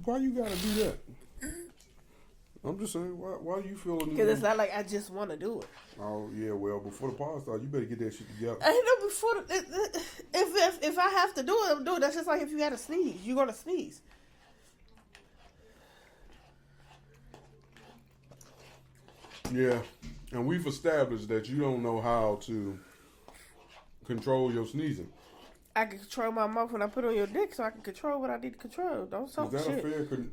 Why you gotta do that? I'm just saying, why do you feel? Because it's not like I just want to do it. Oh yeah, well before the pod starts, you better get that shit together. I know before if I have to do it, I'm doing it. That's just like if you had a sneeze, you're gonna sneeze. Yeah, and we've established that you don't know how to control your sneezing. I can control my mouth when I put on your dick, so I can control what I need to control. Don't talk shit.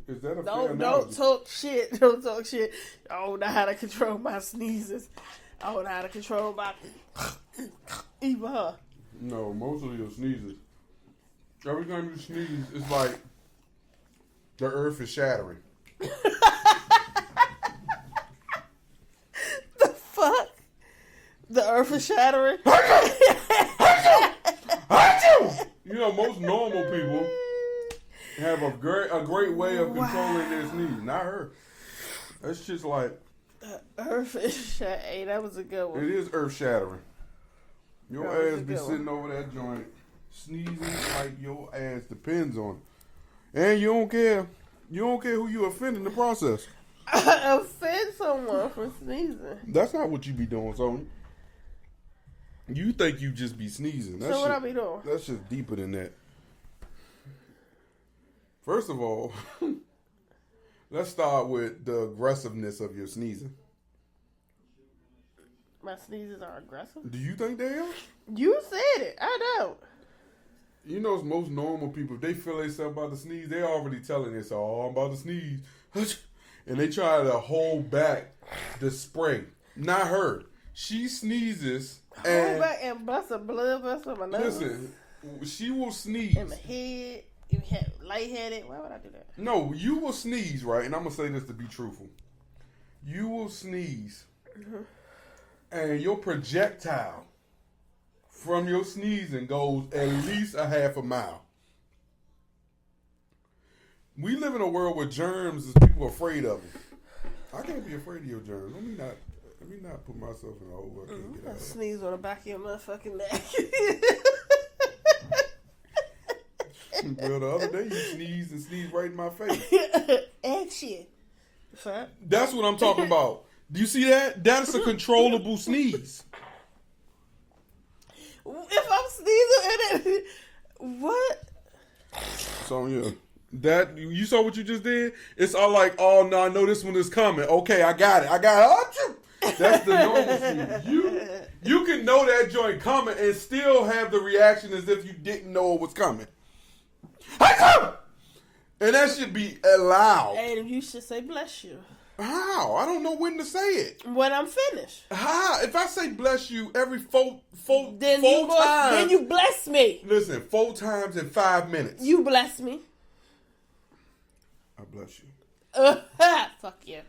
Is that a fair Don't analogy? talk shit. Don't talk shit. I don't know how to control my sneezes. I don't know how to control my even her. No, most of your sneezes. Every time you sneeze, it's like the earth is shattering. The fuck? The earth is shattering? You know, most normal people have a great way of controlling their sneeze. Not her. That's just like The earth is shattering. Hey, that was a good one. it is earth shattering. Your That was ass a be good sitting over that joint sneezing like your ass depends on it. And you don't care. You don't care who you offend in the process. I offend someone for sneezing. That's not what you be doing, Sonya. You think you just be sneezing. So what I be doing? That's just deeper than that. First of all, let's start with the aggressiveness of your sneezing. My sneezes are aggressive? Do you think they are? You said it. I don't. You know, most normal people, if they feel themselves about to sneeze, they already telling themselves, oh, I'm about to sneeze. And they try to hold back the spray. Not her. She sneezes. Hold back and bust a blood vessel in my nose. Listen, she will sneeze. In my head. You have lightheaded. Why would I do that? No, you will sneeze, right? And I'm going to say this to be truthful. You will sneeze. Mm-hmm. And your projectile from your sneezing goes at least a half a mile. We live in a world where germs is people afraid of them. I can't be afraid of your germs. Let me not put myself in a hole where I can't get out of. Sneeze on the back of your motherfucking neck. Well, the other day you sneezed and sneezed right in my face. Action. Fuck. That's what I'm talking about. Do you see that? That is a controllable sneeze. If I'm sneezing and what? So yeah, that you saw what you just did. It's all like, oh no, I know this one is coming. Okay, I got it. Oh, that's the normal sneeze. You can know that joint coming and still have the reaction as if you didn't know it was coming. And that should be allowed. And you should say bless you. How? I don't know when to say it. When I'm finished. How? If I say bless you every four times. Then you bless me. Listen, 4 times in 5 minutes. You bless me. I bless you. Fuck you.